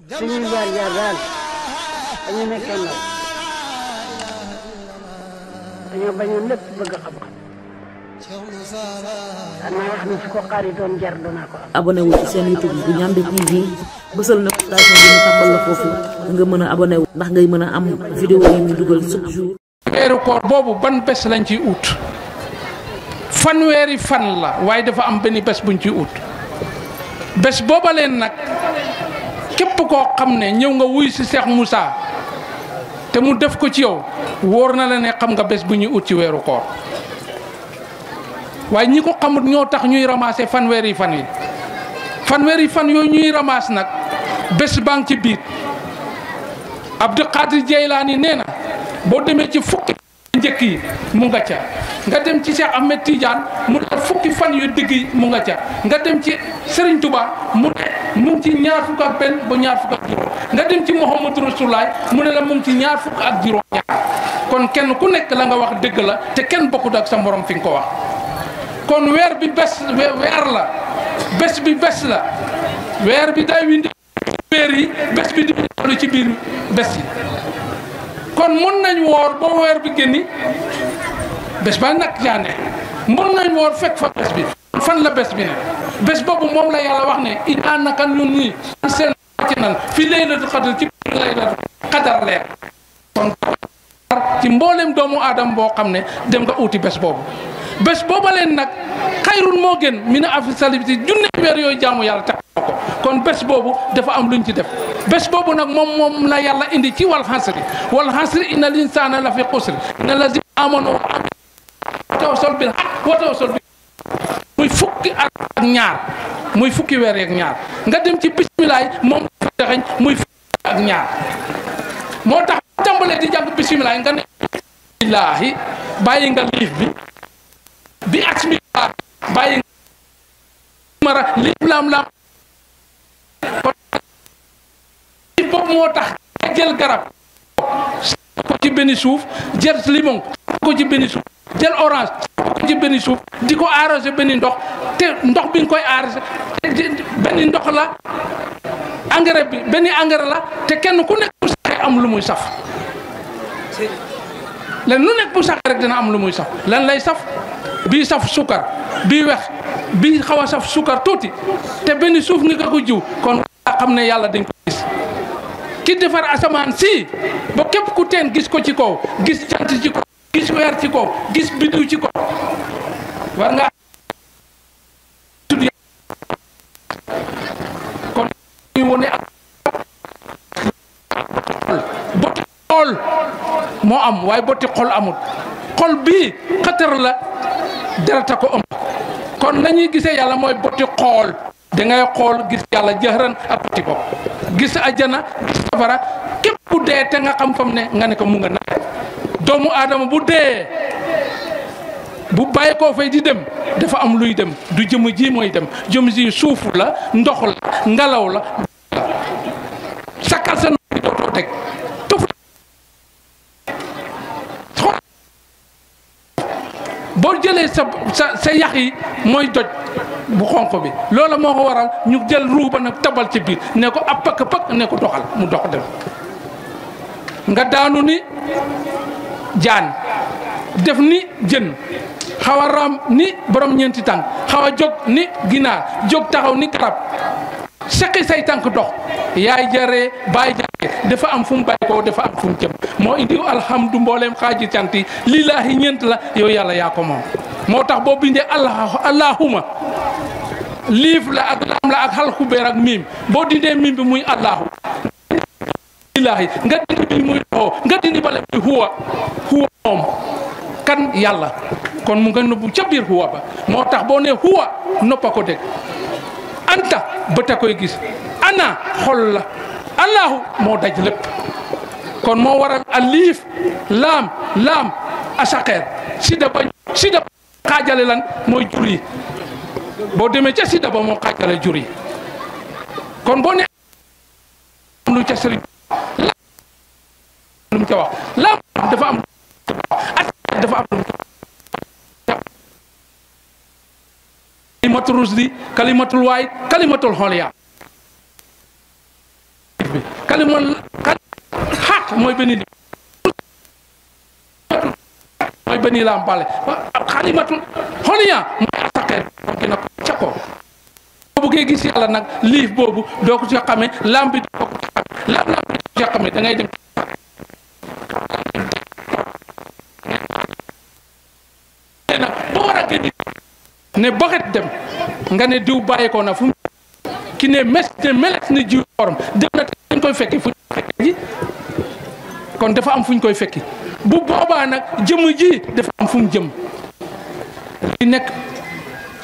suñuy jaar-jaar daal dañu nekkee ndaw dañoo bañoon lépp bëgg xam-xam xanaa wax ni su ko xaaritoon jar danaa ko am. abonné wu ci seen YouTube bu Ndiamé TV bësal notification bi ñu tàmbal la foofu nga mën a abonné wu ndax ngay mën a am vidéo yi ñu dugal chaque jour. weeru koor boobu ban bés lañ ciy ut fanweeri fan la waaye dafa am benn bés buñ ciy ut bés booba leen nag képp koo xam ne ñëw nga wuy si Cheikh Moussa te mu def ko ci yow wóor na la ne xam nga bés bu ñuy ut ci weeru koor waaye ñi ko xamut ñoo tax ñuy ramasser fanweeri fan yi fanweeri fan yooyu ñuy ramasse nag bés baa ngi ci biir Abdou Qadir Jeylaani nee na boo demee ci fukki njëkk yi mu nga ca nga dem ci Cheikh Ahmed Tidiane mu ne fukki fan yu digg yi mu nga ca nga dem ci Serigne Touba mu ne mu ngi ci ñaar fukk ak benn ba ñaar fukk ak juróom nga dem ci Mouhamadou Rasulaay mu ne la mu ngi ci ñaar fukk ak juróom ñaar kon kenn ku nekk la nga wax dëgg la te kenn bokkut ak sa morom fi nga ko wax kon weer bi bés weer la bés bi bés la weer bi day windi weer yi bés bi di lu ci biir bés yi kon mun nañ woor ba weer bi génni bés ba nag jaane mun nañ woor fekk fa bés bi fan la bés bi ne bés boobu moom la yàlla wax ne inaa naka ñun ñii seen ci nan fi laylatul qadr ci laylatul qadar leer kon ci mboolem doomu aadama boo xam ne dem nga uti bés boobu bés booba leen nag xayrun moo gën mi ne afi salibiti junne weer yooyu jaamu yàlla tax ko kon bés boobu dafa am luñ ci def bés boobu nag moom la yàlla indi ci wal xasri inna l insana la fi xusri inna lazina amanu wa tawasaw bil haqq wa tawasaw bil muy fukki ak ñaar muy fukki weer ak ñaar nga dem ci bisimilaay moom dafa muy fukki ak ñaar moo tax tàmbalee di jàng bisimilaay nga ne billaahi bàyyi nga liif bi asmillah bàyyi nga mara liif laam kon liif boobu moo tax jël garab ko ci benn suuf jël limon ko ci benn suuf jël orange ko ci benn suuf di ko arrosé benn ndox te ndox bi nga koy arrosé benn ndox la engrais bi benn engrais la te kenn ku nekk bu saxee am lu muy saf len lu nekk bu saxee rek dina am lu muy saf lan lay saf bii saf sukar bii wex bii xaw a saf sukar tuuti te benn suuf nga ko jiw kon nga xam ne yàlla dañ ko gis ki defar asamaan si ba képp ku teen gis ko ci kaw gis jant ci kaw gis weer ci kaw gis biddiw ci kaw war nga tudd kon ñu wone ak botti xol moo am waaye botti xol amul xol bii xatar la derata ko ëmb kon nañuy gisee yàlla mooy botti xool da ngay xool gis yàlla jëxëran ak botti ko gis ajjana gis safara képp ku dee te nga xam fam ne nga ne ko mu nga na doomu aadama bu dee bu bàyyi koo fay di dem dafa am luy dem du jëm ji mooy dem jëm ji suuf la ndox la ngelaw la sakkal sa ndox dootoo teg tuf boo jëlee sa yax yi mooy doj bu xonq bi loola moo ko waral ñu jël ruu ba nag tabal ci biir ne ko ab pakk ne ko doxal mu dox dem nga daanu ni jaan def ni jën xaw a raam ni borom ñeenti tànk xaw a jóg ni ginaar jóg taxaw ni garab seqi say tànk dox yaay jaree bàyyi jaree dafa am fu mu bàyyi ko dafa am fu mu jëm moo indi alhamdu mbooleem xaaji cant yi lillaahi ñeent la yow yàlla yaa ko moom moo tax boo bindee allahuma liif la ak laam la ak xal xubeer ak miim boo dindee miim bi muy allahu lillaahi nga dindi bi muy loxo nga dindi bale bi huwa moom kan yàlla kon mu nga noppu ca biir huwa ba moo tax boo nee huwa noppa ko dégg anta bët a koy gis ana xol la allahu moo daj lépp kon moo waral alif laam asaqeer sida ba xaajale lan mooy jur yi boo demee ca sida ba moo xaajale jur yi kon boo ne lu ca sëriñ lu mu ca wax laam dafa am dafa am kalimatul rusdi kalimatul waay kalimatul xoliya bi kalimon haq mooy benn li mooy benn lampale xalimatul xoliya mooy asaqeer ki na ko ca ko boo bëggee gis yàlla nag liif boobu doo ko ci xamee lamb bi doo ko ci xamee lamb bi doo ko ci xamee da ngay dem nag boo war a génn ne boxet dem nga ne diw bàyyi ko na fu mu ki ne mes ne meles ne jiw xorom dem na te dañ koy fekki fu ñu fekki ji kon dafa am fu ñu koy fekki bu boobaa nag jëmm ji dafa am fu mu jëm li nekk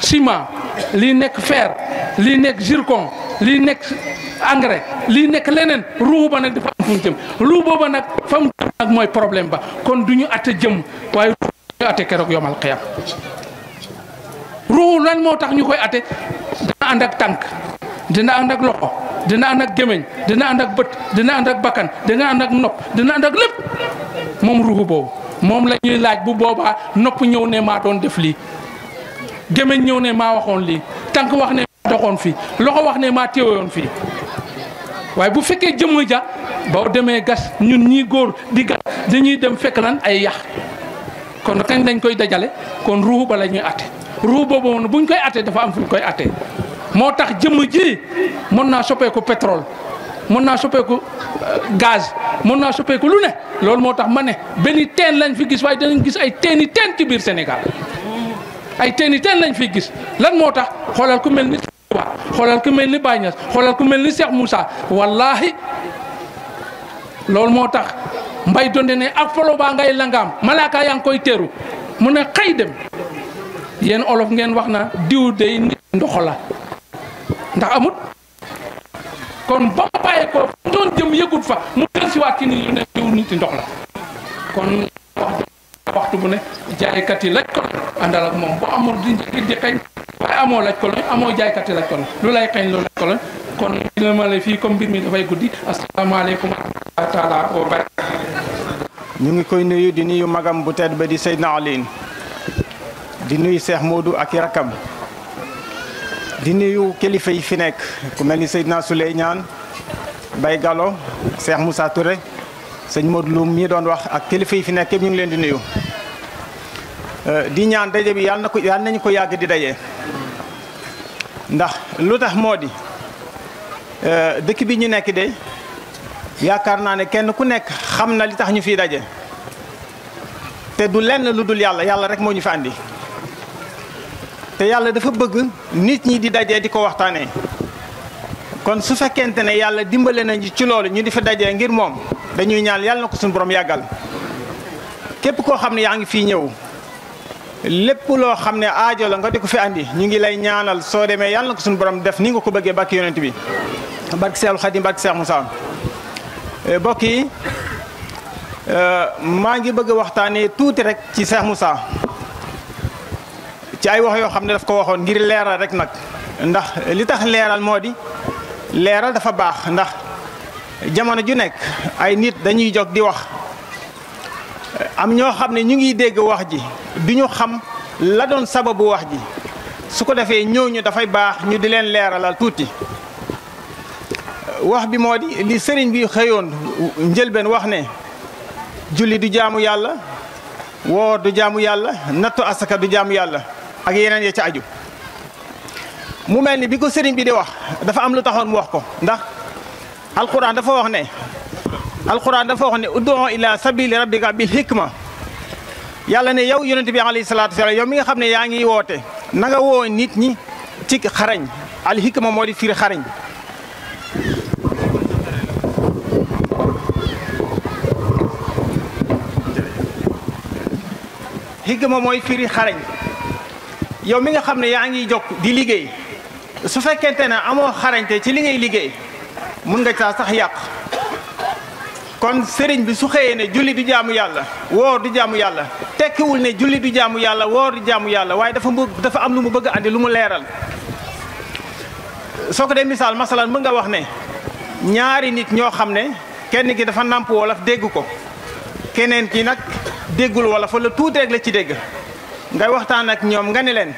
ciment lii nekk fer lii nekk zircon lii nekk engrais lii nekk leneen ruuxu ba nag dafa am fu mu jëm ruux booba nag fa mu jëm nag mooy problème ba kon du ñu atte jëm waaye du ñu atte keroog yomal xiyam ruuxu lan moo tax ñu koy atte dana ànd ak tànk dina ànd ak loxo dina ànd ak gémmiñ dina ànd ak bët dina ànd ak bakkan dina ànd ak nopp dina ànd ak lépp moom ruuxu boobu moom la ñuy laaj bu boobaa nopp ñëw ne maa doon def lii gémmiñ ñëw ne maa waxoon lii tànk wax ne maa doxoon fii loxo wax ne maa téewoon fii waaye bu fekkee jëmm ja boo demee gas ñun ñii góor di gas dañuy dem fekk lan ay yax kon kañ lañ koy dajale kon ruuxu ba la ñuy atte ruuxu boobu moom buñ koy atte dafa am fu ñu koy atte moo tax jëmm ji mën naa soppeeku pétrole mën naa soppeeku gaz mën naa soppeeku lu ne loolu moo tax ma ne benn teen lañ fi gis waaye danañ gis ay teeni teen ci biir Sénégal ay teeni teen lañ fi gis lan moo tax xoolal ku mel ni xoolal ku mel ni Baye Niass xoolal ku mel ni Cheikh Moussa wallahi loolu moo tax mbay donde ne ak folo baa ngay langaam malaaka yaa ngi koy teeru mu ne xëy dem yéen olof ngeen wax na diw day nit ndoxo la ndax amut kon ba ma bàyyee ko fu doon jëm yëgut fa mu del siwaat ci nit yu ne diw nit ndox la kon waxtu bu ne jaaykat yi laaj ko àndal ak moom boo amul di njëkk di xëy waaye amoo laaj ko amoo jaaykat yi laaj ko lu lay xëy lu laaj ko kon dina ma lay fii comme mbir mi dafay guddi asalaamaaleykum wa rahmatulah taala wa barakatuh. ñu ngi koy nuyu di nuyu magam bu tedd ba di Seydina Alioune di nuyu Cheikh Modou ak i rakam di nuyu kilifa yi fi nekk ku mel ni Seydina Souleymane Baye Gallo Cheikh Moussa Touré sëñ Modou Loum mii doon wax ak kilifa yi fi nekk yëpp ñu ngi leen di nuyu di ñaan daje bi yàlla nañu ko yàgg di daje ndax lu tax moo di dëkk bi ñu nekk de yaakaar naa ne kenn ku nekk xam na li tax ñu fiy daje te du lenn lu dul yàlla yàlla rek moo ñu fi andi te yàlla dafa bëgg nit ñi di daje di ko waxtaanee kon su fekkente ne yàlla dimbale nañu ci loolu ñu di fa dajee ngir moom dañuy ñaan yàlla na ko suñu borom yàggal képp koo xam ne yaa ngi fii ñëw lépp loo xam ne aajo la nga di ko fi andi ñu ngi lay ñaanal soo demee yàlla na ko suñu borom def ni nga ko bëggee barki yonent bi barki Seexul Xadim barki Seex Musaa mbokk yi maa ngi bëgg a waxtaanee tuuti rek ci Seex Musaa ci ay wax yoo xam ne daf ko waxoon ngir leeral rek nag ndax li tax leeral moo di leeral dafa baax ndax jamono ju nekk ay nit dañuy jóg di wax am ñoo xam ne ñu ngi dégg wax ji duñu xam la doon sababu wax ji su ko defee ñooñu dafay baax ñu di leen leeralal tuuti wax bi moo di li sëriñ bi xëyoon njëlbeen wax ne julli du jaamu yàlla woor du jaamu yàlla nattu asaka du jaamu yàlla ak yeneen ya ci aju mu mel ni bi ko sëriñ bi di wax dafa am lu taxoon mu wax ko ndax alquran dafa wax ne ud'u ila sabili rabbika bil hikma yàlla ne yow yonent bi alayhi salaatu wasalaam yow mi nga xam ne yaa ngi woote na nga woo nit ñi ci xarañ al hikma moo di firi xarañ hikma mooy firi xarañ yow mi nga xam ne yaa ngi jóg di liggéey su fekkente ne amoo xarañte ci li ngay liggéey mun nga caa sax yàq kon sëriñ bi su xëyee ne julli du jaamu yàlla woor du jaamu yàlla tekkiwul ne julli du jaamu yàlla woor du jaamu yàlla waaye dafa am lu mu bëgg andi lu mu leeral soo ko dee misaal masalan mën nga wax ne ñaari nit ñoo xam ne kenn ki dafa nàmp wolof dégg ko keneen ki nag déggul wolof la tuuti rek la ci dégg ngay waxtaan ak ñoom nga ne leen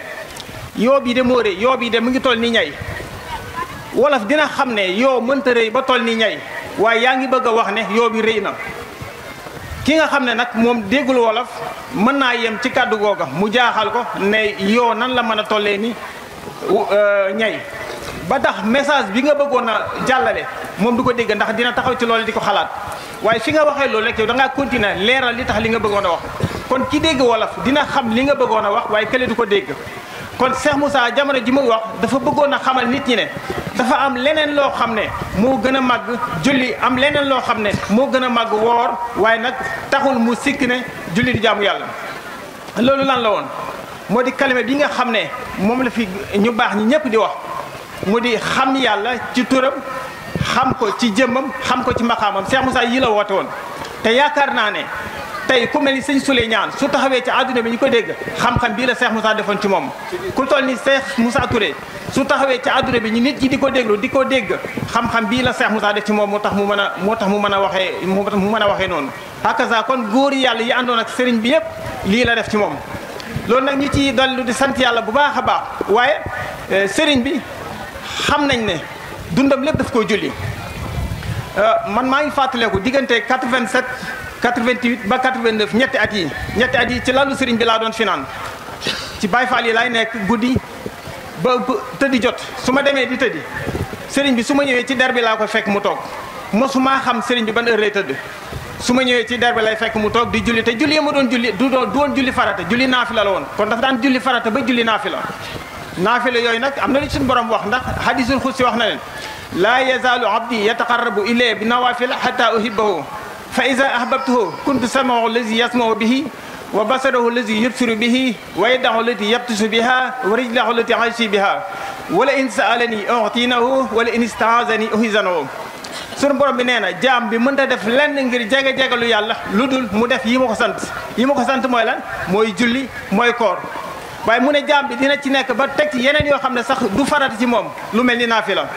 yoob yi de moo rëy yoob yi de mu ngi toll ni ñay wolof dina xam ne yoo mënta rëy ba toll ni ñay waaye yaa ngi bëgg a wax ne yoo bi rëy na ki nga xam ne nag moom déggul wolof mën naa yem ci kàddu googa mu jaaxal ko ne yoo nan la mën a tollee ni ñay ba tax message bi nga bëggoon a jàllale moom du ko dégg ndax dina taxaw ci loolu di ko xalaat waaye fi nga waxee loolu rek yow da ngaa continuer leeral li tax li nga bëggoon a wax kon ki dégg wolof dina xam li nga bëggoon a wax waaye kële du ko dégg kon Cheikh Moussa jamono ji muy wax dafa bëggoon a xamal nit ñi ne dafa am leneen loo xam ne moo gën a màgg julli am leneen loo xam ne moo gën a màgg woor waaye nag taxul mu sikk ne julli di jaamu yàlla loolu lan la woon moo di kalima bi nga xam ne moom la fi ñu baax ñi ñëpp di wax mu di xam yàlla ci turam xam ko ci jëmmam xam ko ci maqaamam Cheikh Moussa yi la woote woon te yaakaar naa ne tey ku mel ni sëñ Souley ñaan su taxawee ci àdduna bi ñu ko dégg xam-xam bii la Cheikh Moussa defoon ci moom ku toll ni Cheikh Moussa Touré su taxawee ci àdduna bi ñu nit ñi di ko déglu di ko dégg xam-xam bii la Cheikh Moussa def ci moom moo tax mu mën a waxee noonu hakaza kon góor yàlla yi àndoon ak sëriñ bi yëpp lii la def ci moom loolu nag ñu ci dollu di sant yàlla bu baax a baax waaye sëriñ bi xam nañ ne dundam lépp daf koy julli man maa ngi fàttaleeku diggante 87 88 ba 89 ñetti at yi ci lalu sëriñ bi laa doon finaan ci Baay Faal yi laay nekk guddi ba tëddi jot su ma demee di tëddi sëriñ bi su ma ñëwee ci der bi laa koy fekk mu toog mosuma xam sëriñ bi ban heure lay tëdd su ma ñëwee ci der bi lay fekk mu toog di julli te julli yi ma doon julli du doon julli farata julli naafila la woon kon dafa daan julli farata ba julli naafila yooyu nag am na li suñu borom wax ndax hadisul xudsi wax na leen laa yazaalu abdi yataqarrabu ilayya bi nawaafil hatta uhibbahu fa iza ahbabtuhu kuntu samahu allazi yasmahu bihi wa basarahu allazi yubsiru bihi wa yadahu allati yabtisu biha wa rijlahu allati yamshi biha wala in sa'alani u'tinahu wala in ista'azani uhizanahu sunu borom bi nee na jaam bi mënta def lenn ngir jege-jegalu yàlla lu dul mu def yi ma ko sant mooy lan mooy julli mooy koor waaye mu ne jaam bi dina ci nekk ba teg ci yeneen yoo xam ne sax du farata ci moom lu mel ni naafila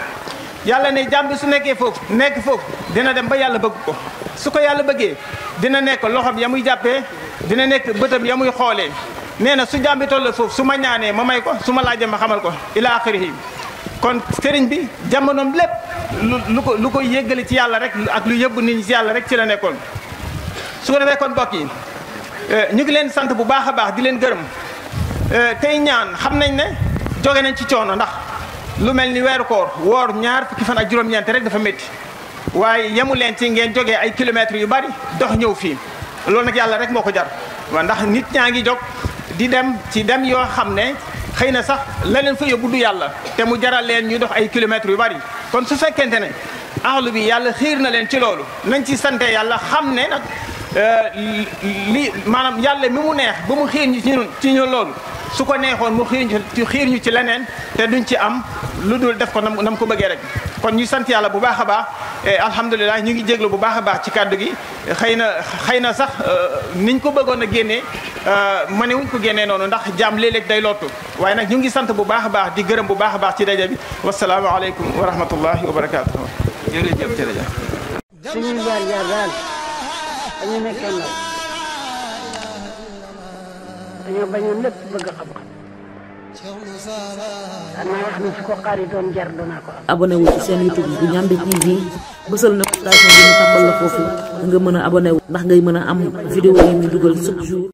yàlla ne jaam bi su nekkee foofu dina dem ba yàlla bëgg ko su ko yàlla bëggee dina nekk loxoom ya muy jàppee dina nekk bëtam ya muy xoolee nee na su jaam bi toll foofu su ma ñaanee ma may ko su ma laajee ma xamal ko ila axirihi kon sëriñ bi jamonoom lépp lu ko yëggale ci yàlla rek ak lu yëbbu nit ñi ci yàlla rek ci la nekkoon su ko defee kon mbokk yi ñu ngi leen sant bu baax a baax di leen gërëm tey ñaan xam nañ ne jóge nañ ci coono ndax lu mel ni weeru koor woor ñaar fukki fan ak juróom-ñeent rek dafa métti waaye yemu leen ci ngeen jógee ay kilomètres yu bari dox ñëw fii loolu nag yàlla rek moo ko jar waaw ndax nit ñaa ngi jóg di dem ci dem yoo xam ne xëy na sax la leen fa yóbbu du yàlla te mu jaral leen ñu dox ay kilomètres yu bari kon su fekkente ne ahlu bi yàlla xiir na leen ci loolu nañ ci sante yàlla xam ne nag li maanaam yàlla mi mu neex ba mu xiir ñu ci ñun loolu su ko neexoon mu xiir ñu ci leneen te duñ ci am lu dul def ko nam ko bëggee rek kon ñu sant yàlla bu baax a baax alhamdulilah ñu ngi jéglu bu baax a baax ci kàddu gi xëy na sax niñ ko bëggoon a génnee mënewuñ ko génnee noonu ndax jaam léeg-léeg day lottu waaye nag ñu ngi sant bu baax a baax di gërëm bu baax a baax ci daje bi wasalaamaaleykum wa rahmatullahi wa barakaatu. jërëjëf. suñuy jaar daal dañu nekkee ndaw dañoo bañoon lépp bëgg xam-xam danaa wax ne su ko xaari doon jar doonaa ko am. abonné wu ci seen YouTube bu Ndiamé TV bësal notification bi ñu tàmbal la foofu nga mën a abonné wu ndax ngay mën a am vidéo yi ñu dugal chaque jour.